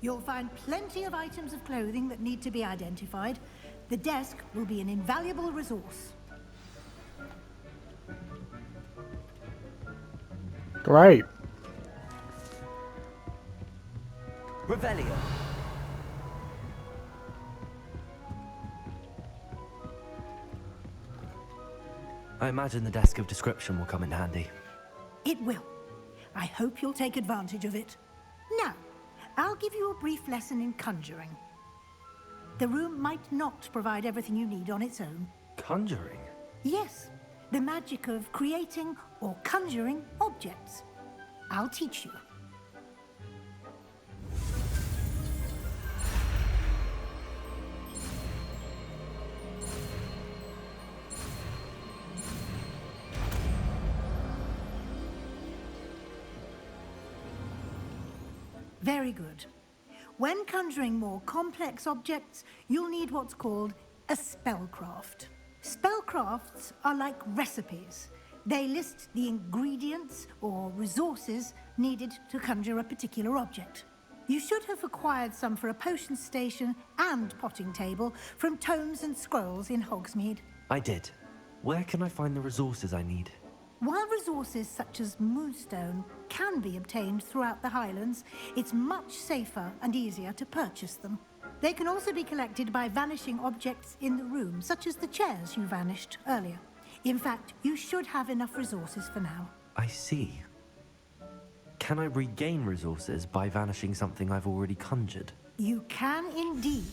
You'll find plenty of items of clothing that need to be identified. The desk will be an invaluable resource. Great. Revelio. I imagine the desk of description will come in handy. It will. I hope you'll take advantage of it. Now, I'll give you a brief lesson in conjuring. The room might not provide everything you need on its own. Conjuring? Yes, the magic of creating or conjuring objects. I'll teach you. Very good. When conjuring more complex objects, you'll need what's called a spellcraft. Spellcrafts are like recipes. They list the ingredients or resources needed to conjure a particular object. You should have acquired some for a potion station and potting table from tomes and scrolls in Hogsmeade. I did. Where can I find the resources I need? While resources such as moonstone can be obtained throughout the Highlands, it's much safer and easier to purchase them. They can also be collected by vanishing objects in the room, such as the chairs you vanished earlier. In fact, you should have enough resources for now. I see. Can I regain resources by vanishing something I've already conjured? You can indeed.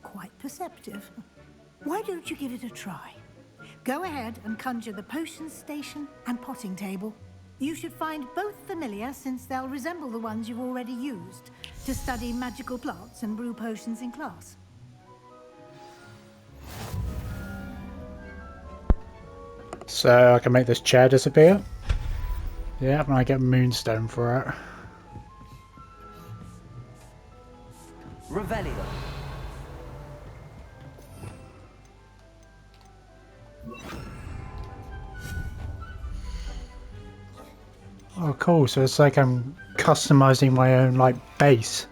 Quite perceptive. Why don't you give it a try? Go ahead and conjure the potion station and potting table. You should find both familiar, since they'll resemble the ones you've already used to study magical plants and brew potions in class. So I can make this chair disappear? Yeah, and I get moonstone for it. Revelio. Oh cool, so it's like I'm customizing my own like base.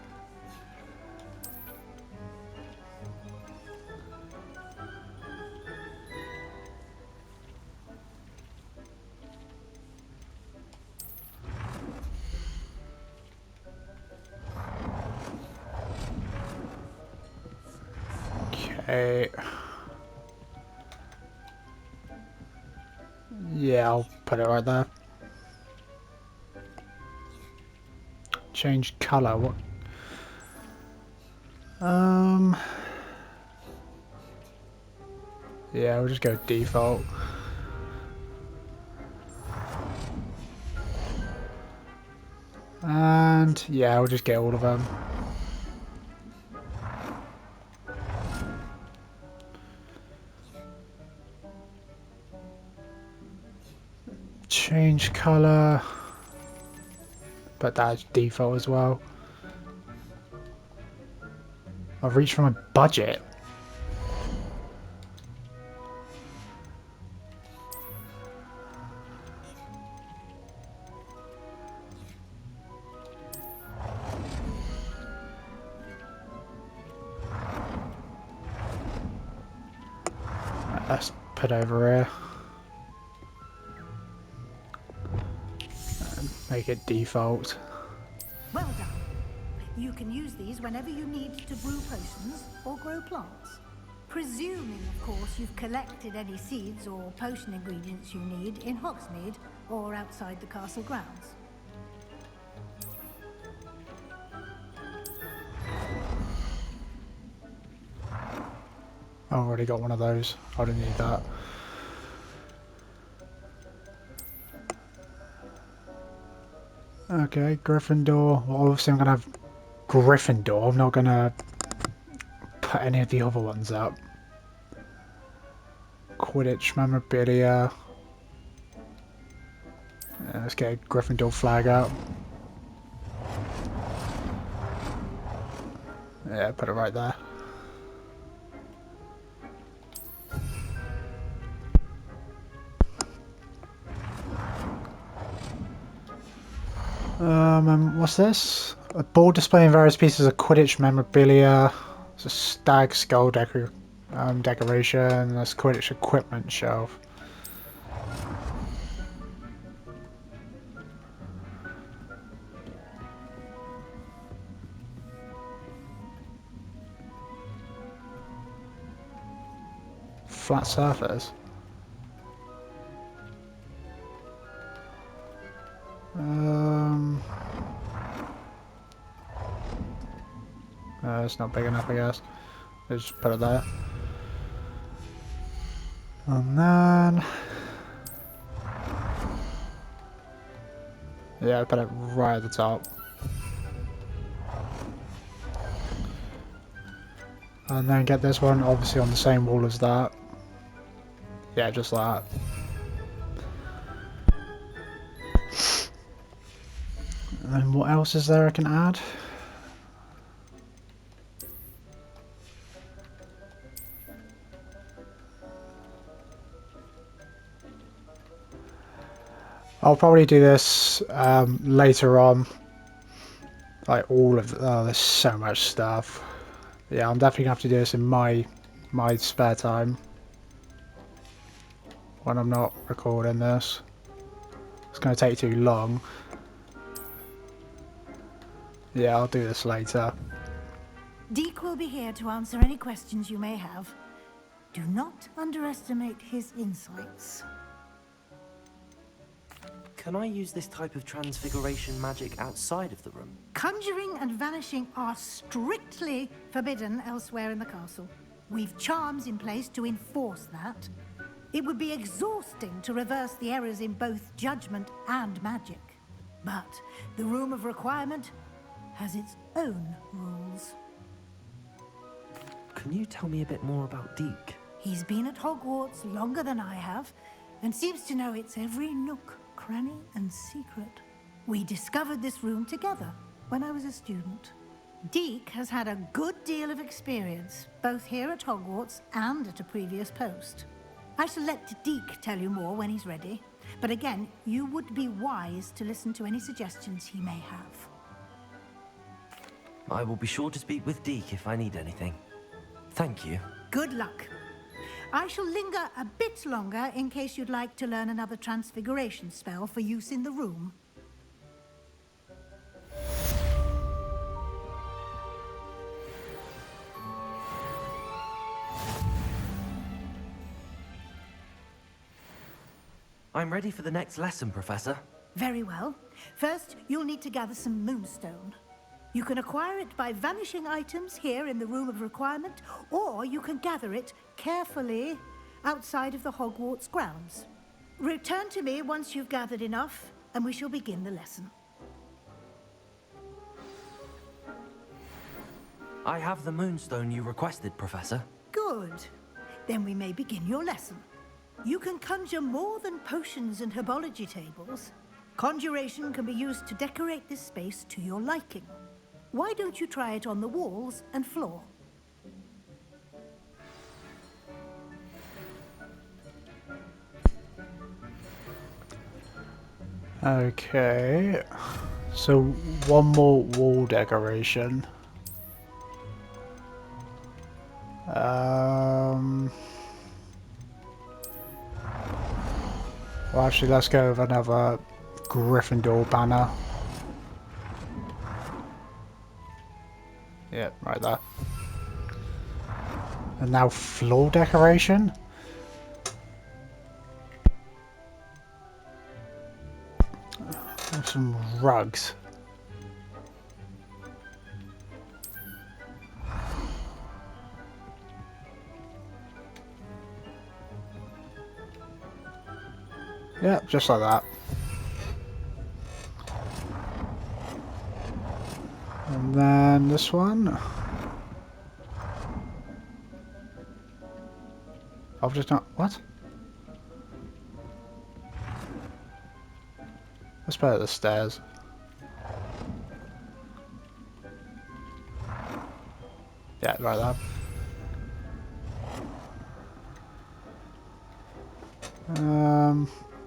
Okay. Yeah, I'll put it right there. Change color. What? Yeah, we'll just go default. And yeah, we'll just get all of them. Change color. But that's default as well. I've reached for my budget. Let's put over here. And make it default. Well done. You can use these whenever you need to brew potions or grow plants. Presuming, of course, you've collected any seeds or potion ingredients you need in Hogsmeade or outside the castle grounds. I've already got one of those. I don't need that. Okay, Gryffindor. Well, obviously I'm going to have Gryffindor. I'm not going to put any of the other ones up. Quidditch memorabilia. Yeah, let's get a Gryffindor flag out. Yeah, put it right there. And what's this? A board displaying various pieces of Quidditch memorabilia. There's a stag skull decoration. There's Quidditch equipment shelf. Flat surface. It's not big enough, I guess. Let's just put it there. And then... yeah, put it right at the top. And then get this one obviously on the same wall as that. Yeah, just that. And then what else is there I can add? I'll probably do this later on. Like all of oh, there's so much stuff. Yeah, I'm definitely gonna have to do this in my spare time when I'm not recording this. It's gonna take too long. Yeah, I'll do this later. Deke will be here to answer any questions you may have. Do not underestimate his insights. Can I use this type of transfiguration magic outside of the room? Conjuring and vanishing are strictly forbidden elsewhere in the castle. We've charms in place to enforce that. It would be exhausting to reverse the errors in both judgment and magic. But the Room of Requirement has its own rules. Can you tell me a bit more about Deke? He's been at Hogwarts longer than I have, and seems to know its every nook, cranny, and secret. We discovered this room together when I was a student. Deke has had a good deal of experience, both here at Hogwarts and at a previous post. I shall let Deke tell you more when he's ready, but again, you would be wise to listen to any suggestions he may have. I will be sure to speak with Deke if I need anything. Thank you. Good luck. I shall linger a bit longer in case you'd like to learn another transfiguration spell for use in the room. I'm ready for the next lesson, Professor. Very well. First, you'll need to gather some moonstone. You can acquire it by vanishing items here in the Room of Requirement, or you can gather it carefully outside of the Hogwarts grounds. Return to me once you've gathered enough, and we shall begin the lesson. I have the moonstone you requested, Professor. Good. Then we may begin your lesson. You can conjure more than potions and herbology tables. Conjuration can be used to decorate this space to your liking. Why don't you try it on the walls and floor? Okay, so one more wall decoration. Well, actually, let's go with another Gryffindor banner. Yeah, right there. And now floor decoration. And some rugs. Yeah, just like that. And then this one. I've just not. What? Let's put it at the stairs. Yeah, right there.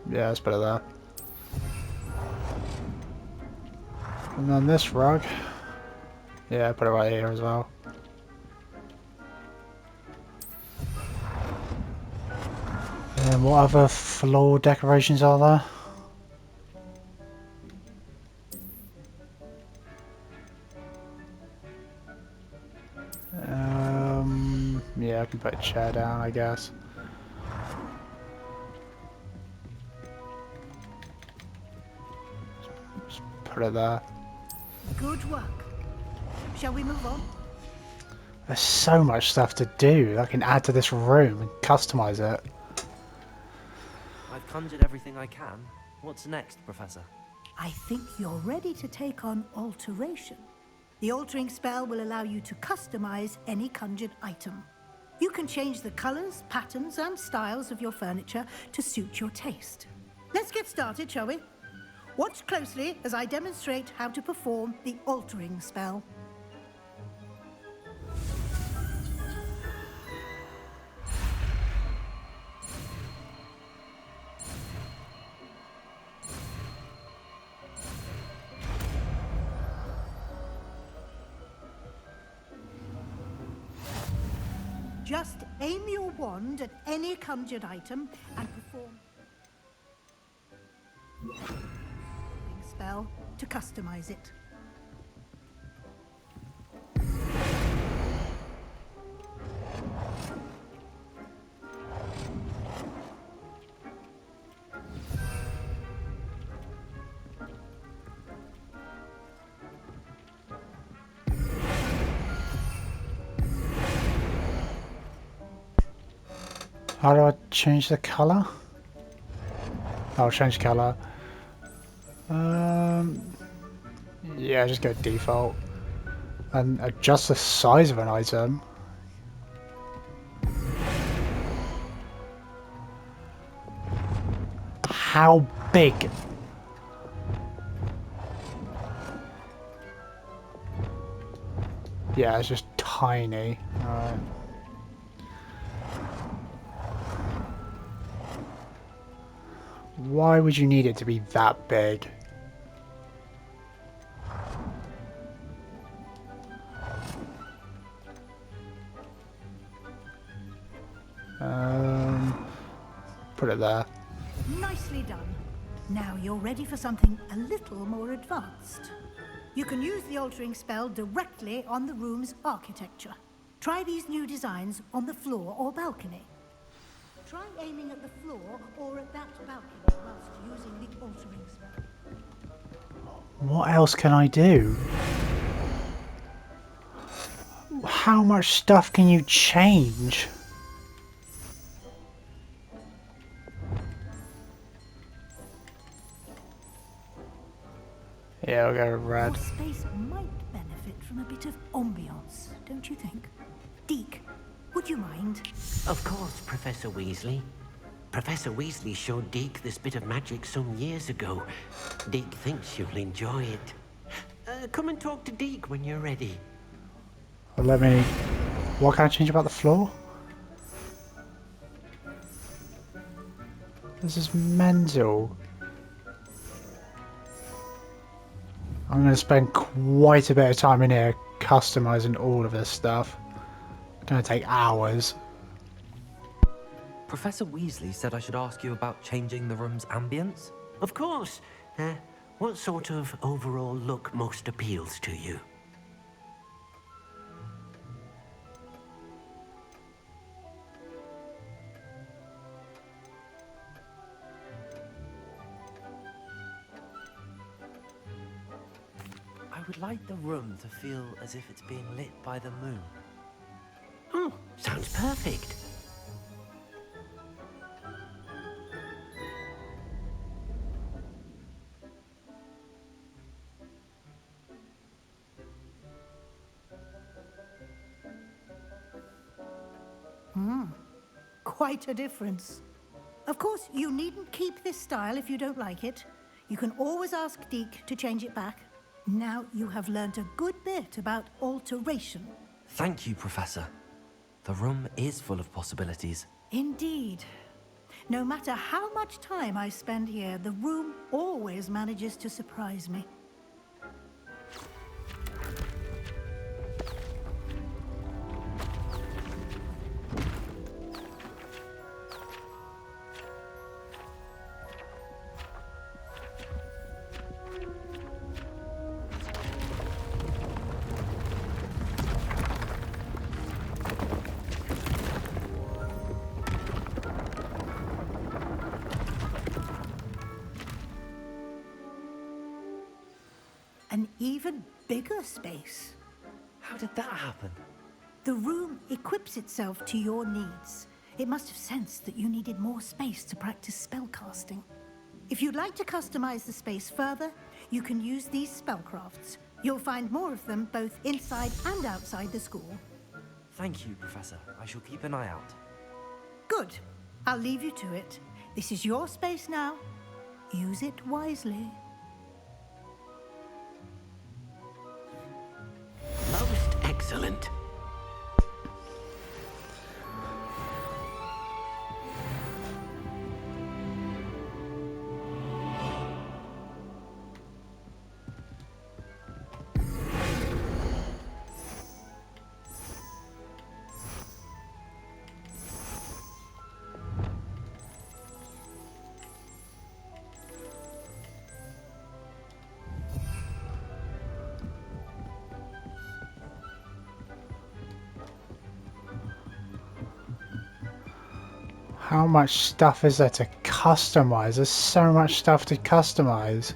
Yeah, let's put it there. And then this rug. Yeah, put it right here as well. And what other floor decorations are there? Yeah, I can put a chair down, I guess. Just put it there. Good work. Shall we move on? There's so much stuff to do. I can add to this room and customize it. I've conjured everything I can. What's next, Professor? I think you're ready to take on alteration. The altering spell will allow you to customize any conjured item. You can change the colors, patterns, and styles of your furniture to suit your taste. Let's get started, shall we? Watch closely as I demonstrate how to perform the altering spell. Just aim your wand at any conjured item and perform a spell to customize it. How do I change the color? I'll change color. Yeah, just go default. And adjust the size of an item. How big? Yeah, it's just tiny. Alright. Why would you need it to be that big? Put it there. Nicely done. Now you're ready for something a little more advanced. You can use the altering spell directly on the room's architecture. Try these new designs on the floor or balcony. Try aiming at the floor or at that balcony whilst using the altering spell. What else can I do? How much stuff can you change? Yeah, I'll go with red. Your space might benefit from a bit of ambiance, don't you think? Deke, would you mind? Of course, Professor Weasley. Professor Weasley showed Deke this bit of magic some years ago. Deke thinks you'll enjoy it. Come and talk to Deke when you're ready. Well, let me... What can I change about the floor? This is mental. I'm going to spend quite a bit of time in here customizing all of this stuff. It's going to take hours. Professor Weasley said I should ask you about changing the room's ambience. Of course. What sort of overall look most appeals to you? I would like the room to feel as if it's being lit by the moon. Oh, sounds perfect. Quite a difference. Of course, you needn't keep this style if you don't like it. You can always ask Deke to change it back. Now you have learnt a good bit about alteration. Thank you, Professor. The room is full of possibilities. Indeed. No matter how much time I spend here, the room always manages to surprise me. an even bigger space. How did that happen? The room equips itself to your needs. It must have sensed that you needed more space to practice spellcasting. If you'd like to customize the space further, you can use these spellcrafts. You'll find more of them both inside and outside the school. Thank you, Professor. I shall keep an eye out. Good. I'll leave you to it. This is your space now. Use it wisely. Most excellent. How much stuff is there to customize? There's so much stuff to customize.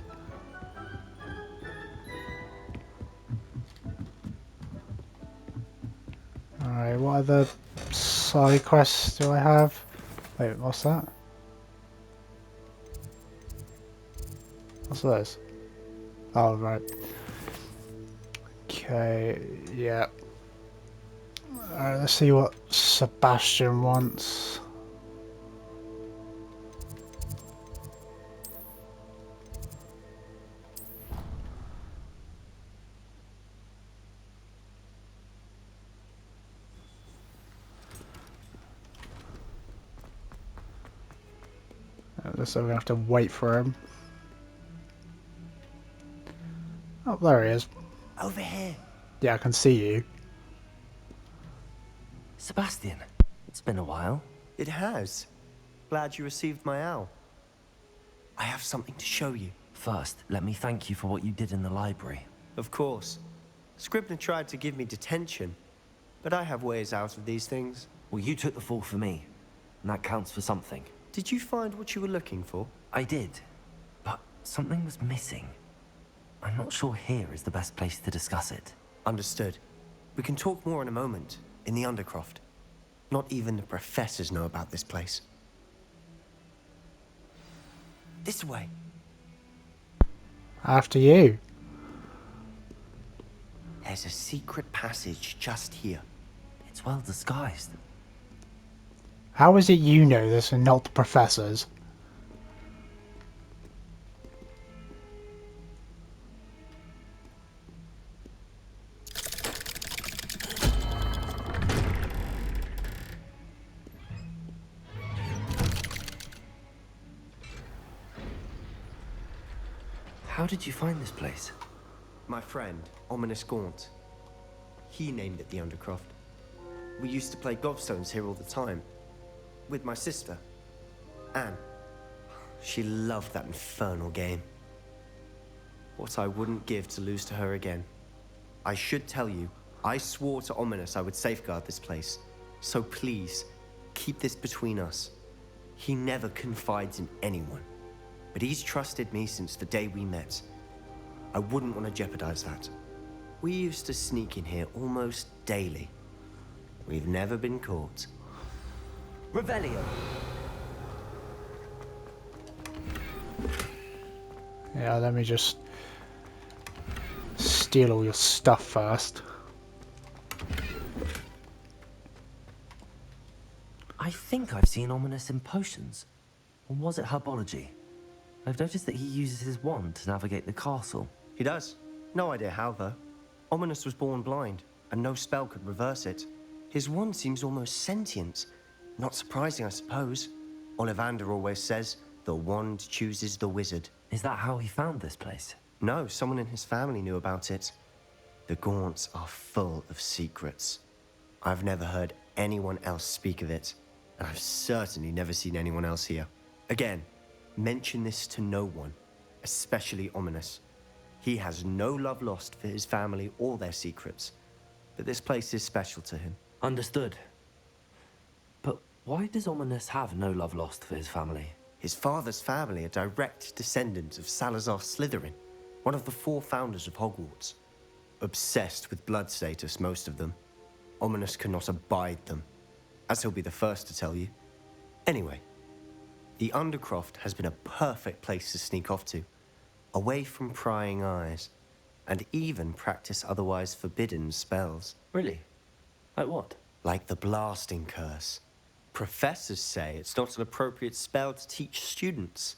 Alright, what other side quests do I have? Wait, what's that? What's this? Oh, right. Okay, yeah. Alright, let's see what Sebastian wants. So we're gonna have to wait for him. Oh, there he is. Over here. Yeah, I can see you. Sebastian, it's been a while. It has. Glad you received my owl. I have something to show you. First, let me thank you for what you did in the library. Of course. Scribner tried to give me detention, but I have ways out of these things. Well, you took the fall for me, and that counts for something. Did you find what you were looking for? I did, but something was missing. I'm not sure here is the best place to discuss it. Understood. We can talk more in a moment, in the Undercroft. Not even the professors know about this place. This way. After you. There's a secret passage just here. It's well disguised. How is it you know this and not the professors? How did you find this place? My friend, Ominous Gaunt. He named it the Undercroft. We used to play gobstones here all the time. With my sister, Anne. She loved that infernal game. What I wouldn't give to lose to her again. I should tell you, I swore to Ominous I would safeguard this place. So please, keep this between us. He never confides in anyone. But he's trusted me since the day we met. I wouldn't want to jeopardize that. We used to sneak in here almost daily. We've never been caught. Revelio. Yeah, let me just steal all your stuff first. I think I've seen Ominous in potions. Or was it herbology? I've noticed that he uses his wand to navigate the castle. He does. No idea how, though. Ominous was born blind, and no spell could reverse it. His wand seems almost sentient. Not surprising, I suppose. Ollivander always says, the wand chooses the wizard. Is that how he found this place? No, someone in his family knew about it. The Gaunts are full of secrets. I've never heard anyone else speak of it, and I've certainly never seen anyone else here. Again, mention this to no one, especially Ominous. He has no love lost for his family or their secrets, but this place is special to him. Understood. But why does Ominous have no love lost for his family? His father's family are direct descendants of Salazar Slytherin. One of the 4 founders of Hogwarts. Obsessed with blood status, most of them. Ominous cannot abide them, as he'll be the first to tell you. Anyway, the Undercroft has been a perfect place to sneak off to, away from prying eyes, and even practice otherwise forbidden spells. Really? Like what? Like the blasting curse. Professors say it's not an appropriate spell to teach students.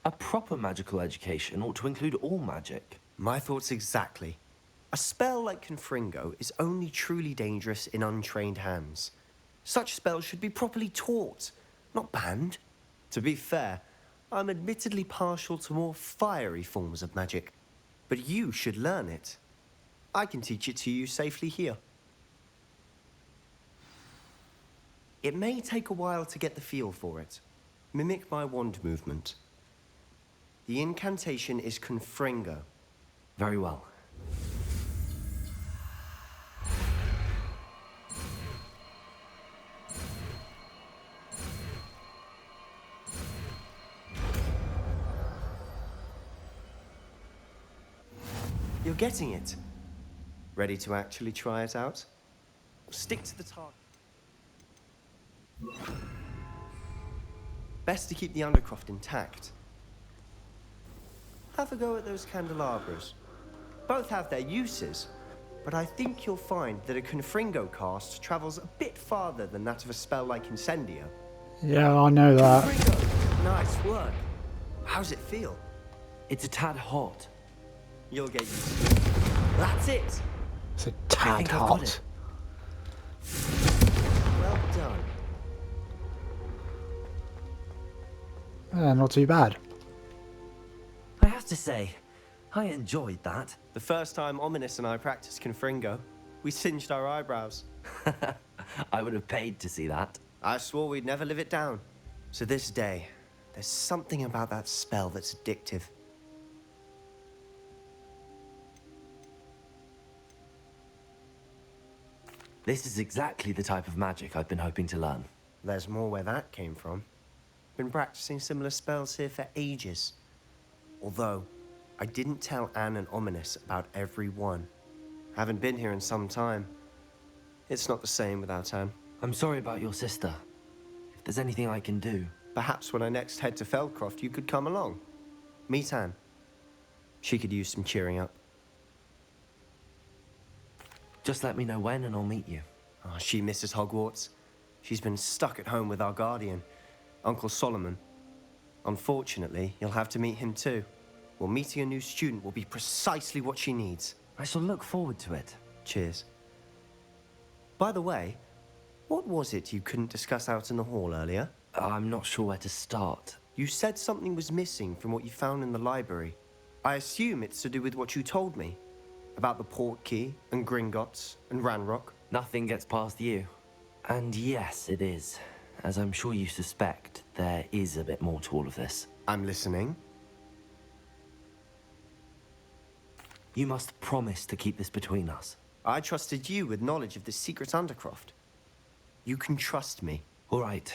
A proper magical education ought to include all magic. My thoughts exactly. A spell like Confringo is only truly dangerous in untrained hands. Such spells should be properly taught, not banned. To be fair, I'm admittedly partial to more fiery forms of magic, but you should learn it. I can teach it to you safely here. It may take a while to get the feel for it. Mimic my wand movement. The incantation is Confringo. Very well. You're getting it. Ready to actually try it out? Stick to the target. Best to keep the Undercroft intact. Have a go at those candelabras. Both have their uses, but I think you'll find that a Confringo cast travels a bit farther than that of a spell like Incendio. Yeah, I know that. Confringo! Nice work. How's it feel? It's a tad hot. You'll get used to it. That's it! It's a I tad think I've got hot. it. Well done. Not too bad. I have to say, I enjoyed that. The first time Ominous and I practiced Confringo, we singed our eyebrows. I would have paid to see that. I swore we'd never live it down. To this day, there's something about that spell that's addictive. This is exactly the type of magic I've been hoping to learn. There's more where that came from. Been practicing similar spells here for ages. Although, I didn't tell Anne and Ominous about every one. Haven't been here in some time. It's not the same without Anne. I'm sorry about your sister. If there's anything I can do... Perhaps when I next head to Feldcroft, you could come along. Meet Anne. She could use some cheering up. Just let me know when and I'll meet you. Oh, she misses Hogwarts. She's been stuck at home with our guardian, Uncle Solomon. Unfortunately, you'll have to meet him too. Well, meeting a new student will be precisely what she needs. I shall look forward to it. Cheers. By the way, what was it you couldn't discuss out in the hall earlier? I'm not sure where to start. You said something was missing from what you found in the library. I assume it's to do with what you told me. About the Portkey, and Gringotts, and Ranrock. Nothing gets past you. And yes, it is. As I'm sure you suspect, there is a bit more to all of this. I'm listening. You must promise to keep this between us. I trusted you with knowledge of the secret Undercroft. You can trust me. All right.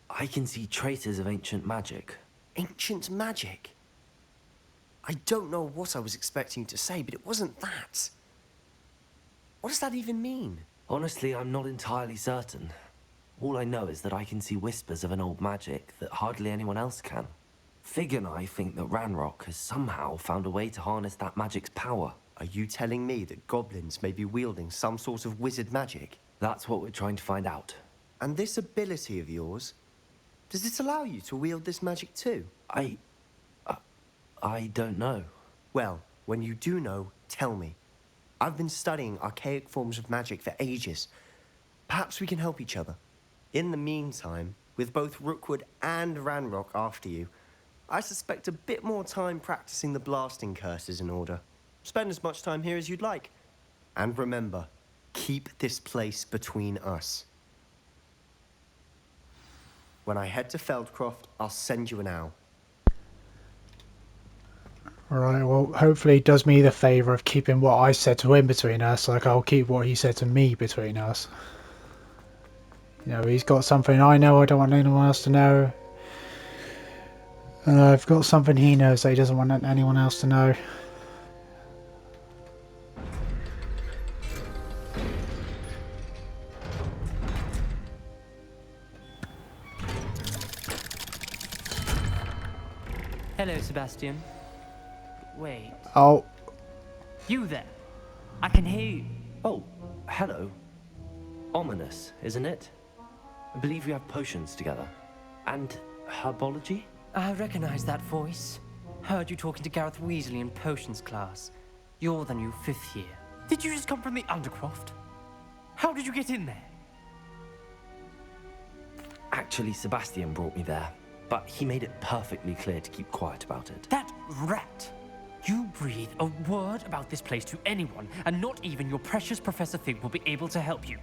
I can see traces of ancient magic. Ancient magic? I don't know what I was expecting to say, but it wasn't that. What does that even mean? Honestly, I'm not entirely certain. All I know is that I can see whispers of an old magic that hardly anyone else can. Fig and I think that Ranrock has somehow found a way to harness that magic's power. Are you telling me that goblins may be wielding some sort of wizard magic? That's what we're trying to find out. And this ability of yours, does it allow you to wield this magic too? I don't know. Well, when you do know, tell me. I've been studying archaic forms of magic for ages. Perhaps we can help each other. In the meantime, with both Rookwood and Ranrock after you, I suspect a bit more time practicing the blasting curse is in order. Spend as much time here as you'd like. And remember, keep this place between us. When I head to Feldcroft, I'll send you an owl. Alright, well, hopefully he does me the favour of keeping what I said to him between us, like I'll keep what he said to me between us. You know, he's got something I know I don't want anyone else to know. And I've got something he knows that he doesn't want anyone else to know. Hello, Sebastian. Wait. Oh, You there? I can hear you. Oh, hello. Ominous, isn't it? I believe we have potions together. And herbology? I recognize that voice. Heard you talking to Gareth Weasley in potions class. You're the new 5th year. Did you just come from the Undercroft? How did you get in there? Actually, Sebastian brought me there, but he made it perfectly clear to keep quiet about it. That rat! You breathe a word about this place to anyone, and not even your precious Professor Fig will be able to help you.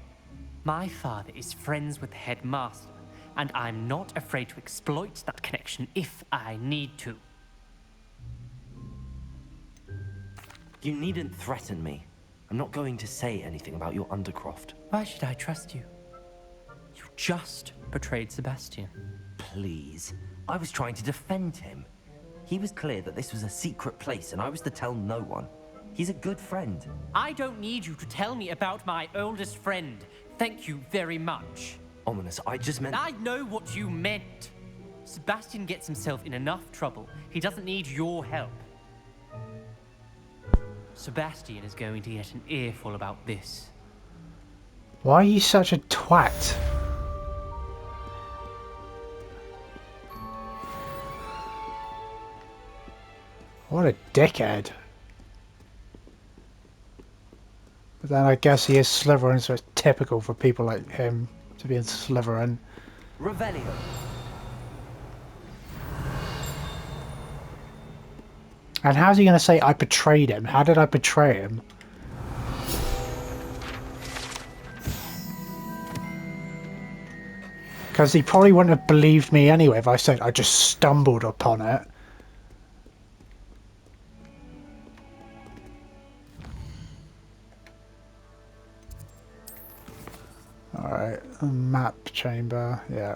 My father is friends with the headmaster, and I'm not afraid to exploit that connection if I need to. You needn't threaten me. I'm not going to say anything about your Undercroft. Why should I trust you? You just betrayed Sebastian. Please. I was trying to defend him. He was clear that this was a secret place and I was to tell no one. He's a good friend. I don't need you to tell me about my oldest friend. Thank you very much. Ominous, I just meant... I know what you meant. Sebastian gets himself in enough trouble. He doesn't need your help. Sebastian is going to get an earful about this. why are you such a twat? What a dickhead. But then I guess he is Slytherin, so it's typical for people like him to be in Slytherin. Revelio. And how's he going to say I betrayed him? How did I betray him? Because he probably wouldn't have believed me anyway if I said I just stumbled upon it. Alright, map chamber, yeah.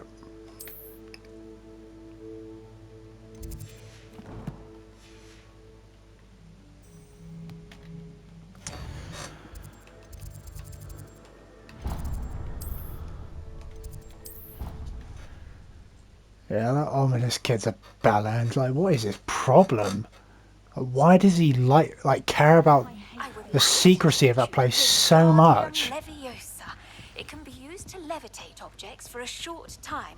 Yeah, that ominous kid's a bellend. Like, what is his problem? Why does he like care about the secrecy of that place so much? Leviosa. It can be used to levitate objects for a short time.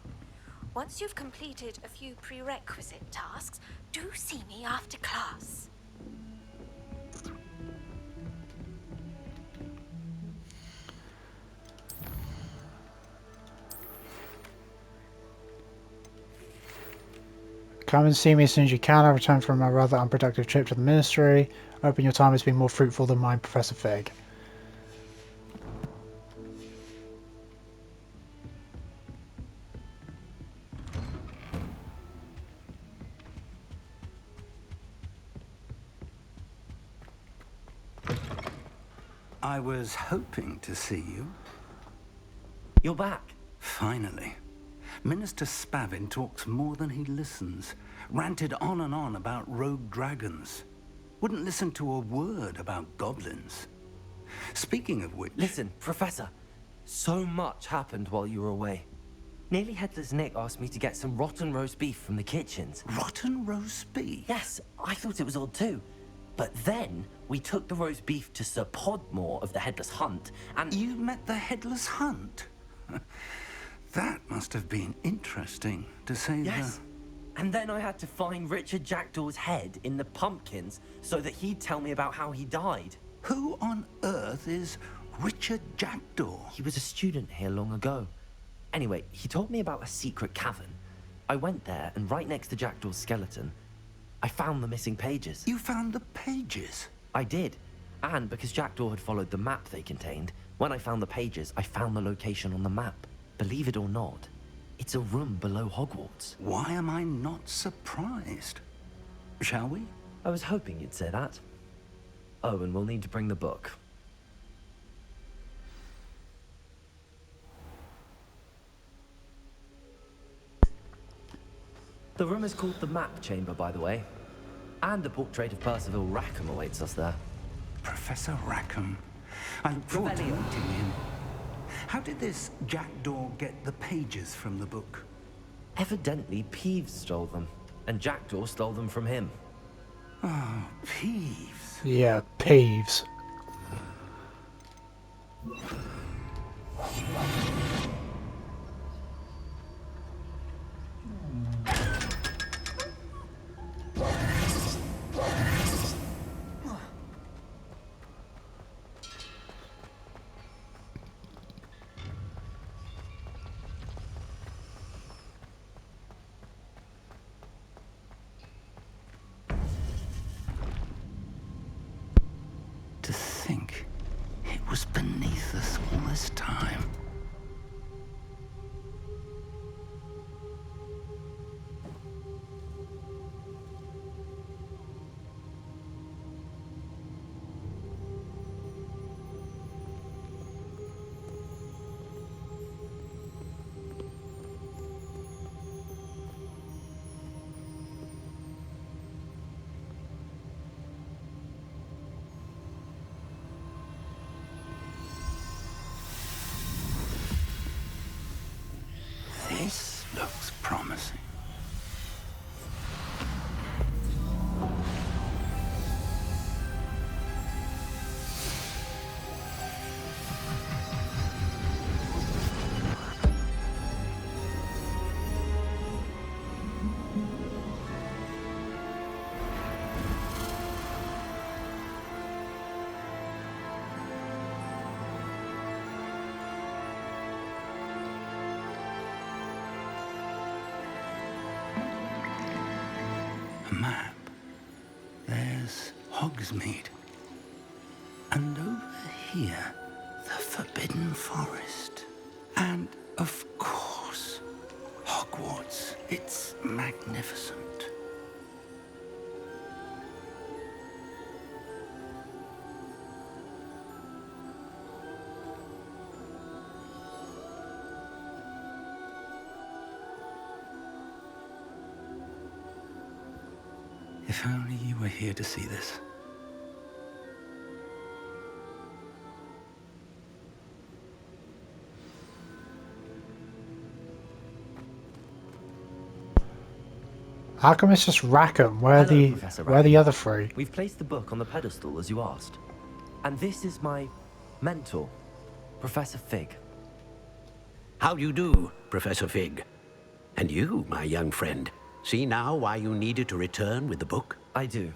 Once you've completed a few prerequisite tasks, do see me after class. Come and see me as soon as you can. I returned from a rather unproductive trip to the ministry. Hoping your time has been more fruitful than mine, Professor Fig. I was hoping to see you. You're back. Finally. Minister Spavin talks more than he listens. Ranted on and on about rogue dragons. Wouldn't listen to a word about goblins. Speaking of which... Listen, Professor. So much happened while you were away. Nearly Headless Nick asked me to get some rotten roast beef from the kitchens. Rotten roast beef? Yes, I thought it was odd too. But then we took the roast beef to Sir Podmore of the Headless Hunt, and... You met the Headless Hunt? That must have been interesting, to say Yes. And then I had to find Richard Jackdaw's head in the pumpkins so that he'd tell me about how he died. Who on earth is Richard Jackdaw? He was a student here long ago. Anyway, he told me about a secret cavern. I went there, and right next to Jackdaw's skeleton, I found the missing pages. You found the pages? I did. And because Jackdaw had followed the map they contained, when I found the pages, I found the location on the map. Believe it or not, it's a room below Hogwarts. Why am I not surprised? Shall we? I was hoping you'd say that. Oh, and we'll need to bring the book. The room is called the Map Chamber, by the way. And a portrait of Percival Rackham awaits us there. Professor Rackham. I look forward to Revelio. meeting him. How did this jackdaw get the pages from the book? Evidently, Peeves stole them, and Jackdaw stole them from him. Oh, Peeves. Yeah, Peeves. To think it was beneath us all this time. This looks promising. A map. There's Hogsmeade. And over here, the Forbidden Forest. And, of course, Hogwarts. It's magnificent. If only you were here to see this. How come it's just Rackham? Hello, Professor Where are the Rackham. other three? We've placed the book on the pedestal, as you asked. And this is my mentor, Professor Fig. How do you do, Professor Fig? And you, my young friend, see now why you needed to return with the book? I do.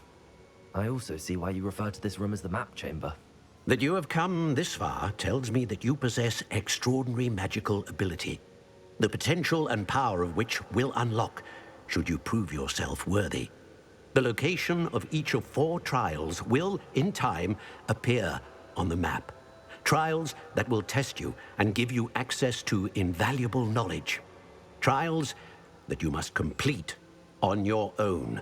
I also see why you refer to this room as the Map Chamber. That you have come this far tells me that you possess extraordinary magical ability, the potential and power of which will unlock should you prove yourself worthy. The location of each of 4 trials will, in time, appear on the map. Trials that will test you and give you access to invaluable knowledge. Trials that you must complete on your own.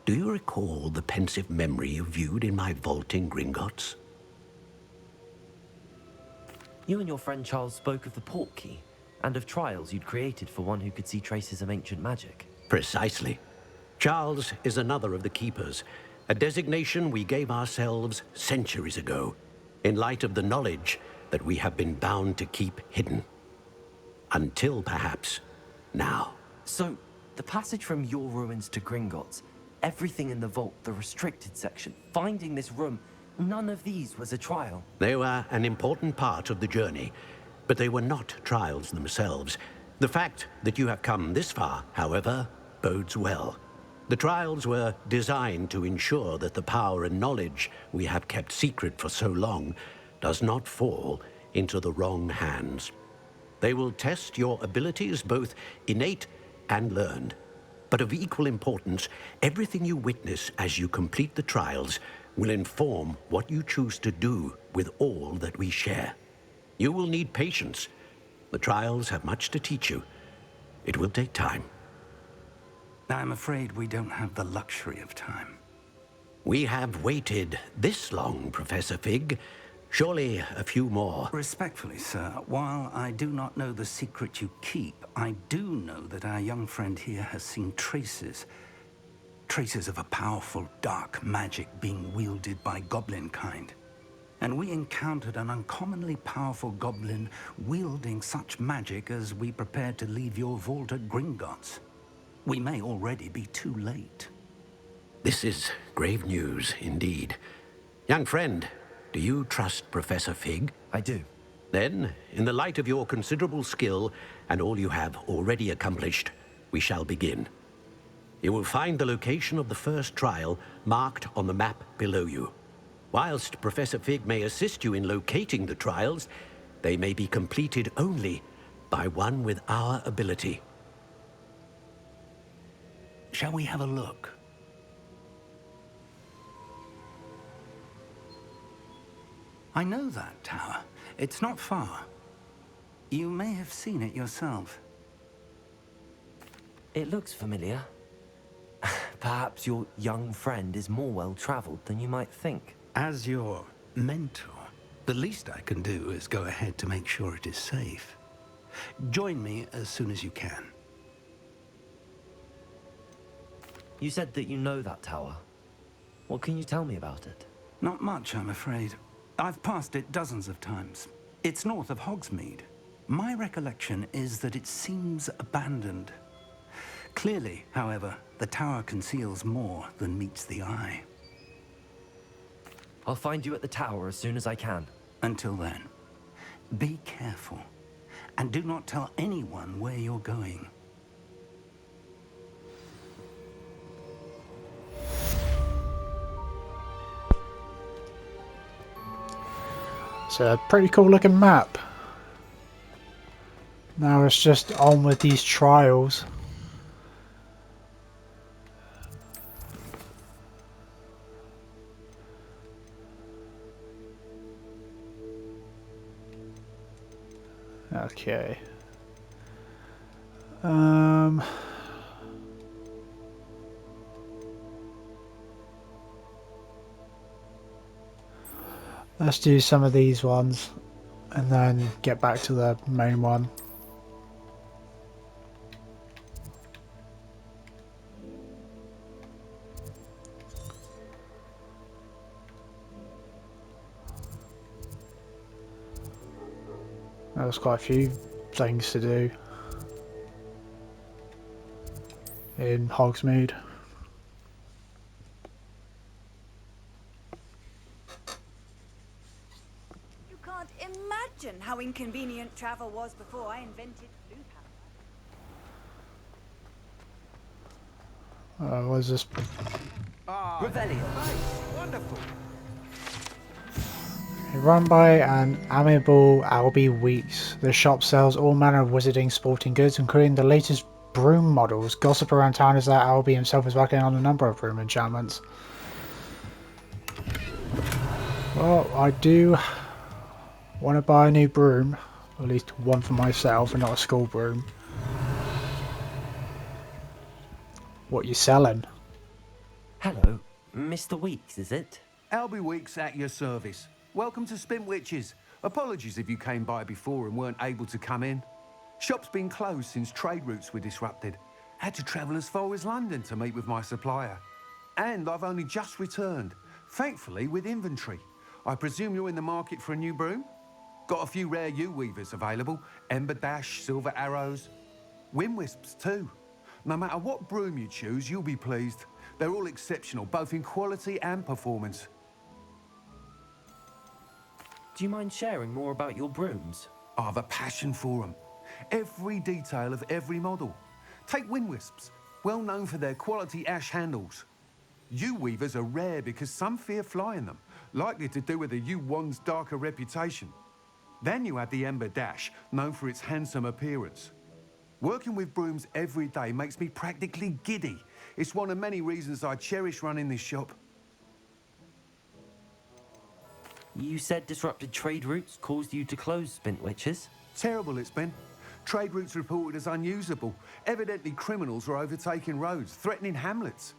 Do you recall the pensive memory you viewed in my vault in Gringotts? You and your friend Charles spoke of the Portkey, and of trials you'd created for one who could see traces of ancient magic. Precisely. Charles is another of the Keepers, a designation we gave ourselves centuries ago, in light of the knowledge that we have been bound to keep hidden. Until, perhaps, now. So, the passage from your ruins to Gringotts, everything in the vault, the restricted section, finding this room, none of these was a trial. They were an important part of the journey, but they were not trials themselves. The fact that you have come this far, however, bodes well. The trials were designed to ensure that the power and knowledge we have kept secret for so long does not fall into the wrong hands. They will test your abilities, both innate and learned. But of equal importance, everything you witness as you complete the trials will inform what you choose to do with all that we share. You will need patience. The trials have much to teach you. It will take time. I'm afraid we don't have the luxury of time. We have waited this long, Professor Fig. Surely a few more. Respectfully, sir, while I do not know the secret you keep, I do know that our young friend here has seen traces. Traces of a powerful dark magic being wielded by goblin kind. And we encountered an uncommonly powerful goblin wielding such magic as we prepared to leave your vault at Gringotts. We may already be too late. This is grave news indeed. Young friend, do you trust Professor Fig? I do. Then, in the light of your considerable skill and all you have already accomplished, we shall begin. You will find the location of the first trial marked on the map below you. Whilst Professor Fig may assist you in locating the trials, they may be completed only by one with our ability. Shall we have a look? I know that tower. It's not far. You may have seen it yourself. It looks familiar. Perhaps your young friend is more well-traveled than you might think. As your mentor, the least I can do is go ahead to make sure it is safe. Join me as soon as you can. You said that you know that tower. What can you tell me about it? Not much, I'm afraid. I've passed it dozens of times. It's north of Hogsmeade. My recollection is that it seems abandoned. Clearly, however, the tower conceals more than meets the eye. I'll find you at the tower as soon as I can. Until then, be careful, and do not tell anyone where you're going. It's a pretty cool looking map. Now it's just on with these trials. Okay. Let's do some of these ones and then get back to the main one. There's quite a few things to do in Hogsmeade. You can't imagine how inconvenient travel was before I invented blue powder. What is this? Revelio. Wonderful. Run by an amiable Albie Weeks. The shop sells all manner of wizarding sporting goods, including the latest broom models. Gossip around town is that Albie himself is working on a number of broom enchantments. Well, I do want to buy a new broom. At least one for myself and not a school broom. What you selling? Hello, Mr. Weeks, is it? Albie Weeks at your service. Welcome to Spintwitches. Apologies if you came by before and weren't able to come in. Shop's been closed since trade routes were disrupted. Had to travel as far as London to meet with my supplier. And I've only just returned, thankfully with inventory. I presume you're in the market for a new broom? Got a few rare yew-weavers available. Ember Dash, Silver Arrows. Wind Wisps too. No matter what broom you choose, you'll be pleased. They're all exceptional, both in quality and performance. Do you mind sharing more about your brooms? I have a passion for them. Every detail of every model. Take Wind Wisps, well known for their quality ash handles. Yew Weavers are rare because some fear flying them, likely to do with the yew wand's darker reputation. Then you have the Ember Dash, known for its handsome appearance. Working with brooms every day makes me practically giddy. It's one of many reasons I cherish running this shop. You said disrupted trade routes caused you to close Spintwitches? Terrible it's been. Trade routes reported as unusable. Evidently criminals were overtaking roads, threatening hamlets.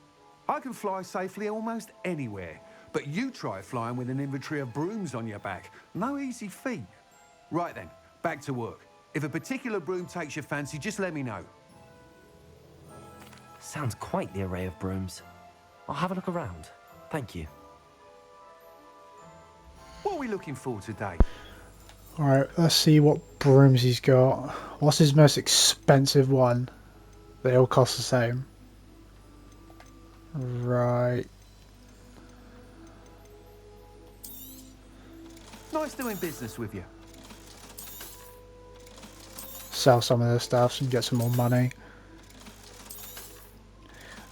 I can fly safely almost anywhere, but you try flying with an inventory of brooms on your back. No easy feat. Right then, back to work. If a particular broom takes your fancy, just let me know. Sounds quite the array of brooms. I'll have a look around. Thank you. What are we looking for today? Alright, let's see what brooms he's got. What's his most expensive one? They all cost the same. Right. Nice doing business with you. Sell some of this stuff and get some more money.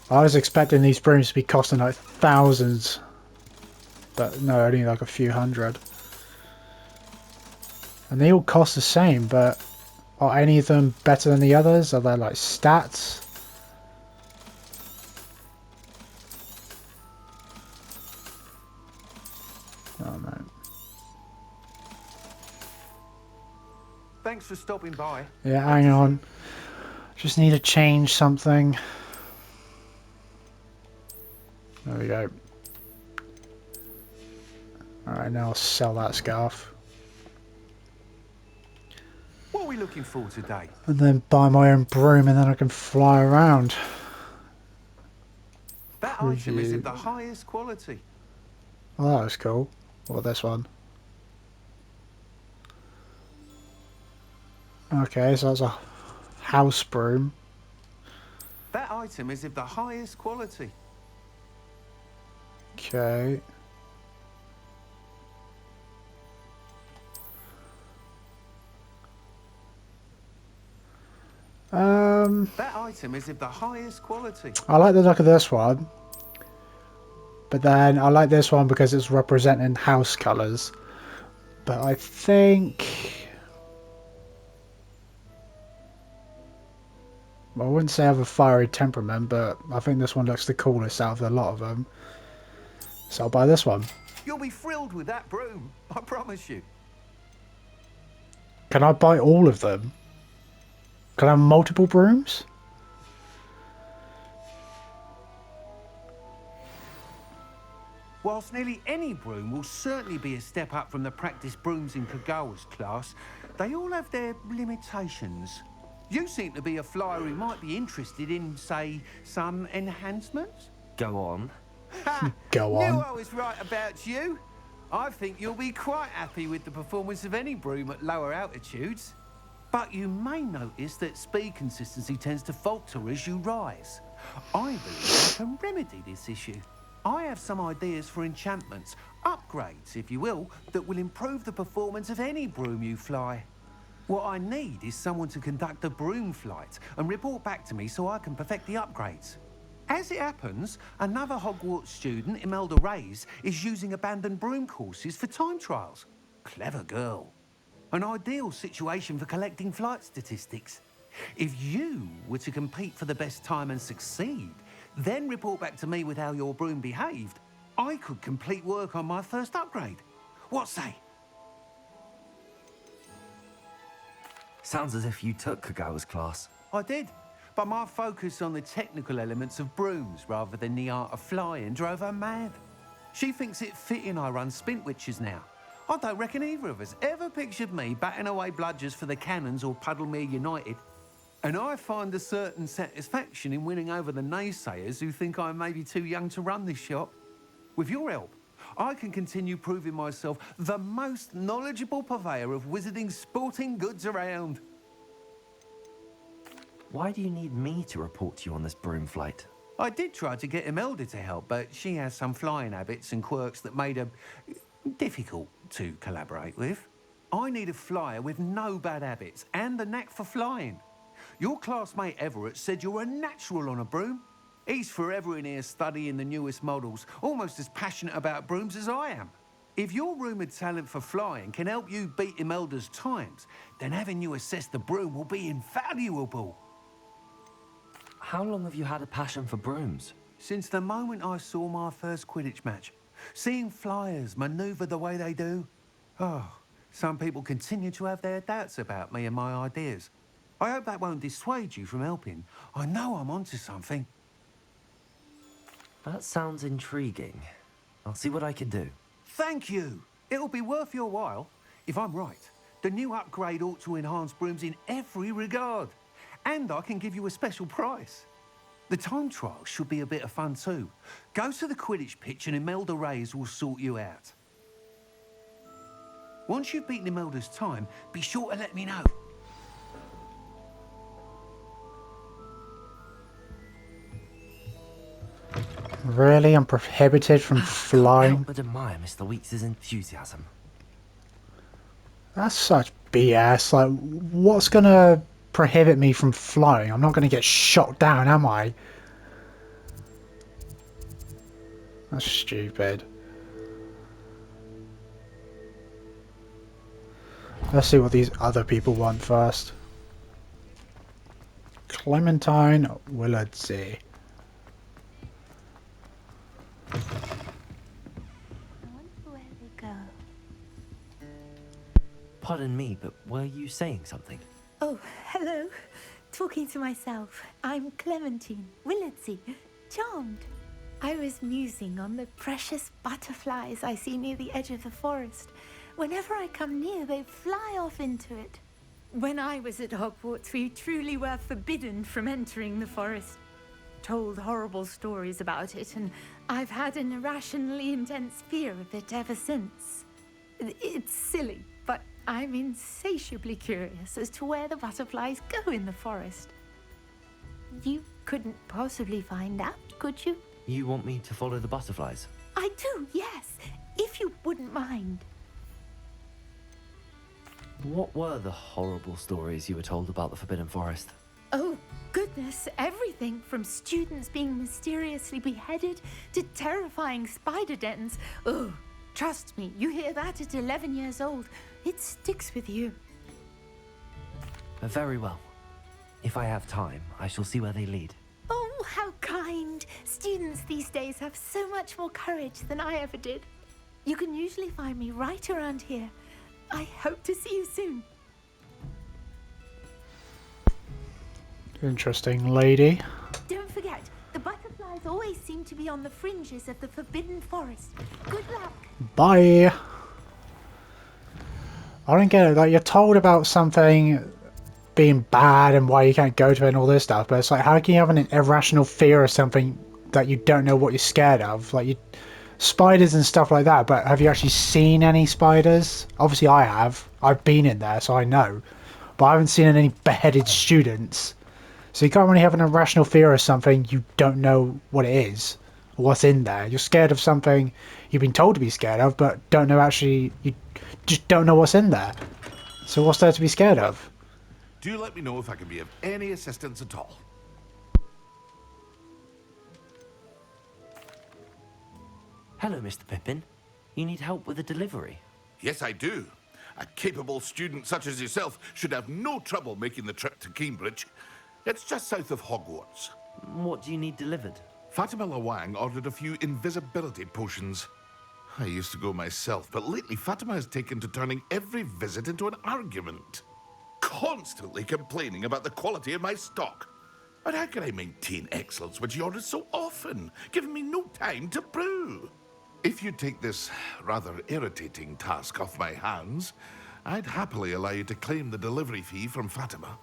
I was expecting these brooms to be costing like thousands. But no, only like a few hundred. And they all cost the same, but are any of them better than the others? Are there like stats? Oh no. Thanks for stopping by. Yeah, hang on. Just need to change something. There we go. Alright, now I'll sell that scarf. What are we looking for today? And then buy my own broom and then I can fly around. That item is of the highest quality. Oh, that was cool. What, this one? Okay, so that's a house broom. That item is of the highest quality. Okay. That item is of the highest quality. I like the look of this one. But then I like this one because it's representing house colours. But I think... well, I wouldn't say I have a fiery temperament, but I think this one looks the coolest out of a lot of them. So I'll buy this one. You'll be thrilled with that broom, I promise you. Can I buy all of them? Can I have multiple brooms? Whilst nearly any broom will certainly be a step up from the practice brooms in Kagawa's class, they all have their limitations. You seem to be a flyer who might be interested in, say, some enhancements? Go on. Ha! Go on. Knew I was right about you. I think you'll be quite happy with the performance of any broom at lower altitudes. But you may notice that speed consistency tends to falter as you rise. I believe I can remedy this issue. I have some ideas for enchantments, upgrades, if you will, that will improve the performance of any broom you fly. What I need is someone to conduct a broom flight and report back to me so I can perfect the upgrades. As it happens, another Hogwarts student, Imelda Reyes, is using abandoned broom courses for time trials. Clever girl. An ideal situation for collecting flight statistics. If you were to compete for the best time and succeed, then report back to me with how your broom behaved, I could complete work on my first upgrade. What say? Sounds as if you took Kagawa's class. I did, but my focus on the technical elements of brooms rather than the art of flying drove her mad. She thinks it fitting I run Spintwitches now. I don't reckon either of us ever pictured me batting away bludgers for the Cannons or Puddlemere United. And I find a certain satisfaction in winning over the naysayers who think I may be too young to run this shop. With your help, I can continue proving myself the most knowledgeable purveyor of wizarding sporting goods around. Why do you need me to report to you on this broom flight? I did try to get Imelda to help, but she has some flying habits and quirks that made her difficult to collaborate with. I need a flyer with no bad habits and the knack for flying. Your classmate Everett said you're a natural on a broom. He's forever in here studying the newest models, almost as passionate about brooms as I am. If your rumoured talent for flying can help you beat Imelda's times, then having you assess the broom will be invaluable. How long have you had a passion for brooms? Since the moment I saw my first Quidditch match. Seeing flyers manoeuvre the way they do. Oh, some people continue to have their doubts about me and my ideas. I hope that won't dissuade you from helping. I know I'm onto something. That sounds intriguing. I'll see what I can do. Thank you. It'll be worth your while. If I'm right, the new upgrade ought to enhance brooms in every regard. And I can give you a special price. The time trial should be a bit of fun too. Go to the Quidditch pitch and Imelda Reyes will sort you out. Once you've beaten Imelda's time, be sure to let me know. Really? I'm prohibited from Can't flying? help but admire Mr. Weeks' enthusiasm. That's such BS. Like, what's gonna prohibit me from flying? I'm not gonna get shot down, am I? That's stupid. Let's see what these other people want first. Clementine Willardsey. I wonder where they go. Pardon me, but were you saying something? Oh, hello. Talking to myself. I'm Clementine Willardsey. Charmed. I was musing on the precious butterflies I see near the edge of the forest. Whenever I come near, they fly off into it. When I was at Hogwarts, we truly were forbidden from entering the forest. Told horrible stories about it, and I've had an irrationally intense fear of it ever since. It's silly, but I'm insatiably curious as to where the butterflies go in the forest. You couldn't possibly find out, could you? You want me to follow the butterflies? I do, yes, if you wouldn't mind. What were the horrible stories you were told about the Forbidden Forest? Oh, goodness, everything from students being mysteriously beheaded to terrifying spider dens. Oh, trust me, you hear that at 11 years old, it sticks with you. Very well. If I have time, I shall see where they lead. Oh, how kind. Students these days have so much more courage than I ever did. You can usually find me right around here. I hope to see you soon. Interesting lady. Don't forget, the butterflies always seem to be on the fringes of the Forbidden Forest. Good luck. Bye. I don't get it. Like, you're told about something being bad and why you can't go to it and all this stuff, but it's like, how can you have an irrational fear of something that you don't know what you're scared of? Like, you, spiders and stuff like that, but have you actually seen any spiders? Obviously I have. I've been in there, so I know. But I haven't seen any beheaded students. So you can't really have an irrational fear of something you don't know what it is, or what's in there. You're scared of something you've been told to be scared of, but don't know actually, you just don't know what's in there. So what's there to be scared of? Do let me know if I can be of any assistance at all. Hello, Mr. Pippin. You need help with a delivery? Yes, I do. A capable student such as yourself should have no trouble making the trip to Cambridge. It's just south of Hogwarts. What do you need delivered? Fatima Lawang ordered a few invisibility potions. I used to go myself, but lately Fatima has taken to turning every visit into an argument. Constantly complaining about the quality of my stock. But how can I maintain excellence when she orders so often, giving me no time to brew? If you take this rather irritating task off my hands, I'd happily allow you to claim the delivery fee from Fatima.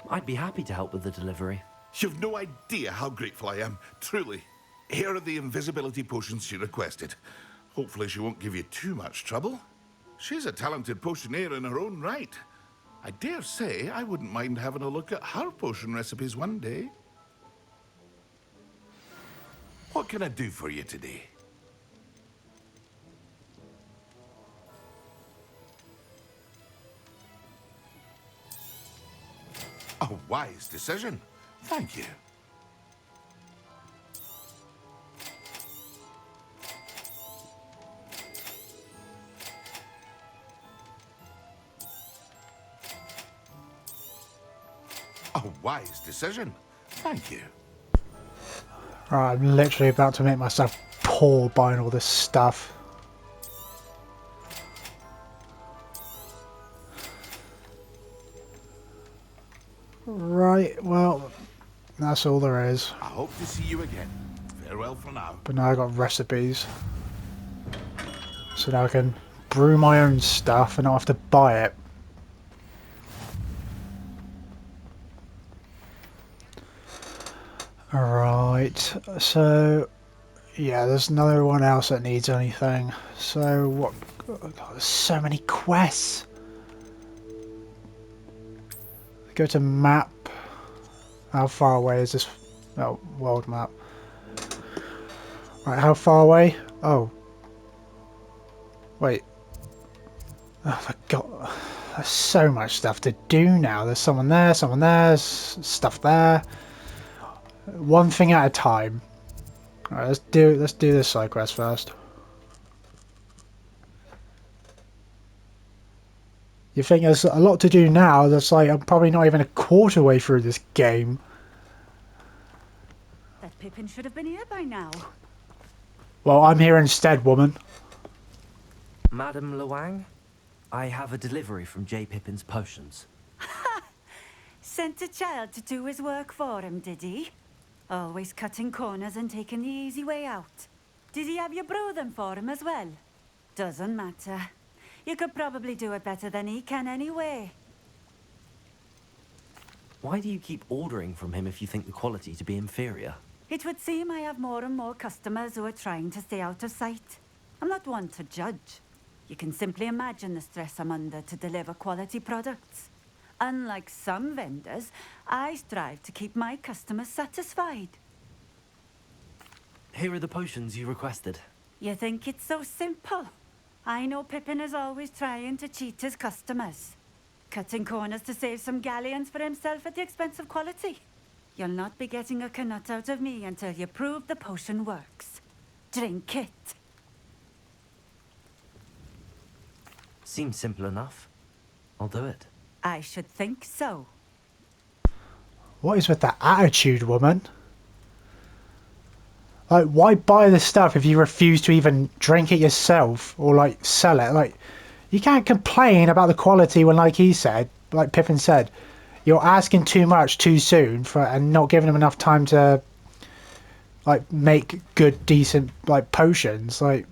I'd be happy to help with the delivery. You've no idea how grateful I am, truly. Here are the invisibility potions she requested. Hopefully she won't give you too much trouble. She's a talented potioneer in her own right. I dare say I wouldn't mind having a look at her potion recipes one day. What can I do for you today? A wise decision. Thank you. A wise decision. Thank you. Right, I'm literally about to make myself poor buying all this stuff. Right, well, that's all there is. I hope to see you again. Farewell for now. But now I got recipes. So now I can brew my own stuff and not have to buy it. Alright, so yeah, there's another one else that needs anything. So what? God, there's so many quests. Go to map. How far away is this? Oh, world map. Right, how far away? Oh. Wait. Oh my god. There's so much stuff to do now. There's someone there, stuff there. One thing at a time. Alright, let's do this side quest first. You think there's a lot to do now, that's like I'm probably not even a quarter way through this game. That Pippin should have been here by now. Well, I'm here instead, woman. Madam Luang, I have a delivery from J. Pippin's potions. Sent a child to do his work for him, did he? Always cutting corners and taking the easy way out. Did he have you brew them for him as well? Doesn't matter. You could probably do it better than he can anyway. Why do you keep ordering from him if you think the quality to be inferior? It would seem I have more and more customers who are trying to stay out of sight. I'm not one to judge. You can simply imagine the stress I'm under to deliver quality products. Unlike some vendors, I strive to keep my customers satisfied. Here are the potions you requested. You think it's so simple? I know Pippin is always trying to cheat his customers. Cutting corners to save some galleons for himself at the expense of quality. You'll not be getting a canut out of me until you prove the potion works. Drink it. Seems simple enough. I'll do it. I should think so. What is with that attitude, woman? Like, why buy this stuff if you refuse to even drink it yourself or like sell it? Like, you can't complain about the quality when, like he said, like Pippin said, you're asking too much too soon for and not giving them enough time to like make good, decent like potions. Like,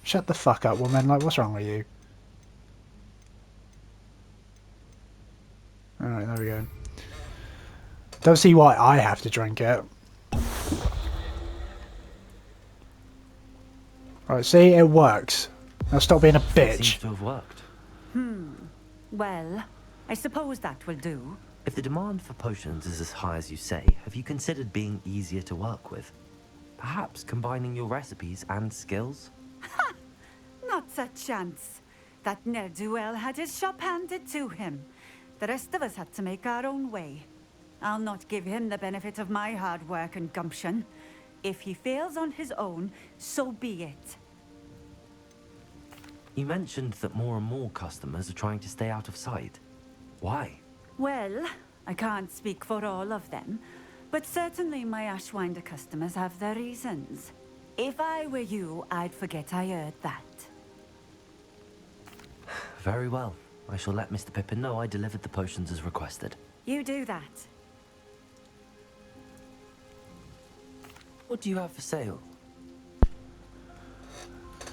shut the fuck up, woman. Like, what's wrong with you? Alright, there we go. Don't see why I have to drink it. Right, see, it works. Now stop being a bitch. Seems to have worked. Well, I suppose that will do. If the demand for potions is as high as you say, have you considered being easier to work with? Perhaps combining your recipes and skills? Not a chance. That ne'er-do-well had his shop handed to him. The rest of us had to make our own way. I'll not give him the benefit of my hard work and gumption. If he fails on his own, so be it. You mentioned that more and more customers are trying to stay out of sight. Why? Well, I can't speak for all of them, but certainly my Ashwinder customers have their reasons. If I were you, I'd forget I heard that. Very well. I shall let Mr. Pippin know I delivered the potions as requested. You do that. What do you have for sale?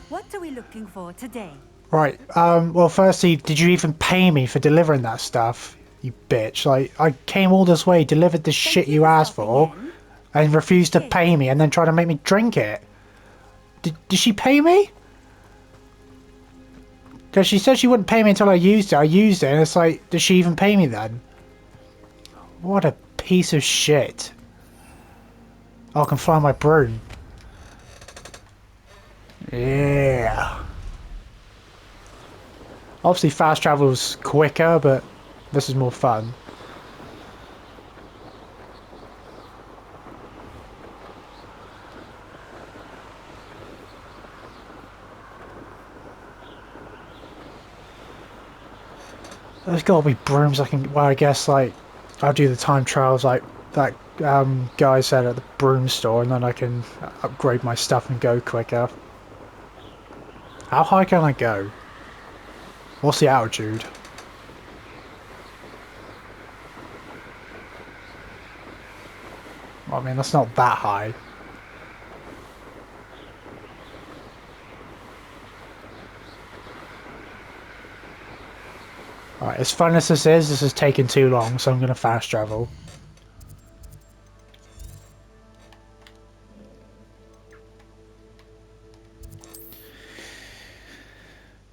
What are we looking for today? Right, well firstly, did you even pay me for delivering that stuff? You bitch. Like, I came all this way, delivered the shit you asked for, and refused to pay me and then tried to make me drink it. Did she pay me? Because she said she wouldn't pay me until I used it. I used it, and it's like, does she even pay me then? What a piece of shit. Oh, I can fly my broom. Yeah. Obviously fast travel's quicker, but this is more fun. There's gotta be brooms I can, well I guess like, I'll do the time trials like that guy said at the broom store, and then I can upgrade my stuff and go quicker. How high can I go? What's the altitude? Well, I mean, that's not that high. Alright, as fun as this is taking too long, so I'm going to fast travel.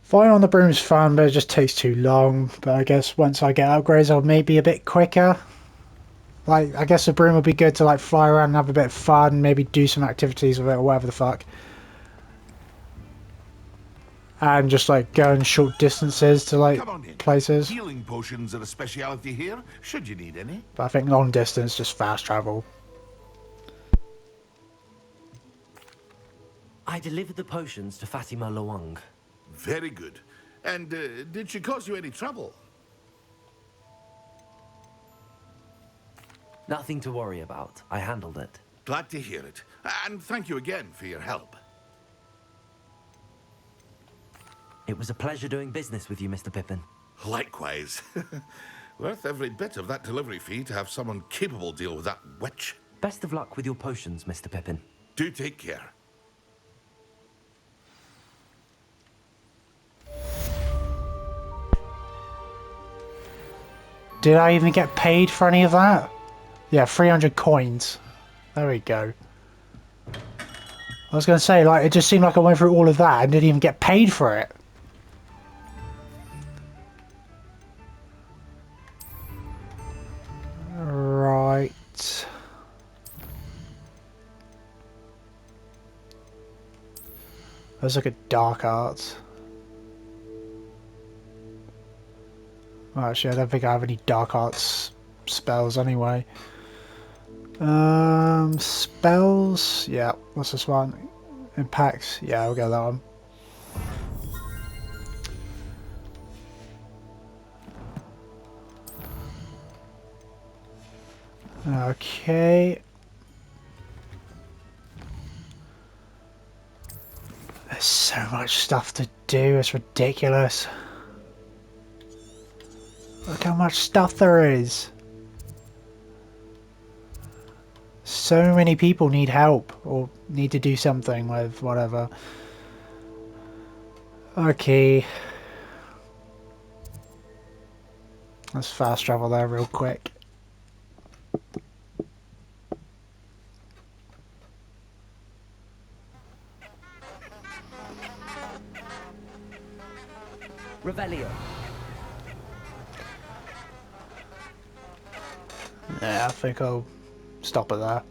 Flying on the broom's fun, but it just takes too long. But I guess once I get upgrades, I'll maybe a bit quicker. Like, I guess the broom would be good to like fly around and have a bit of fun, maybe do some activities with it or whatever the fuck. And just like going short distances to like places. Healing potions are a speciality here, should you need any. But I think long distance, just fast travel. I delivered the potions to Fatima Lawang. Very good. And did she cause you any trouble? Nothing to worry about. I handled it. Glad to hear it. And thank you again for your help. It was a pleasure doing business with you, Mr. Pippin. Likewise. Worth every bit of that delivery fee to have someone capable deal with that witch. Best of luck with your potions, Mr. Pippin. Do take care. Did I even get paid for any of that? Yeah, 300 coins. There we go. I was going to say, like, it just seemed like I went through all of that and didn't even get paid for it. Right. Let's look at dark arts. Well, actually, I don't think I have any dark arts spells anyway. Spells? Yeah, what's this one? Impacts? Yeah, I'll get that one. Okay. There's so much stuff to do, it's ridiculous. Look how much stuff there is. So many people need help or need to do something with whatever. Okay. Let's fast travel there real quick. Revelio. Yeah, I think I'll stop it there.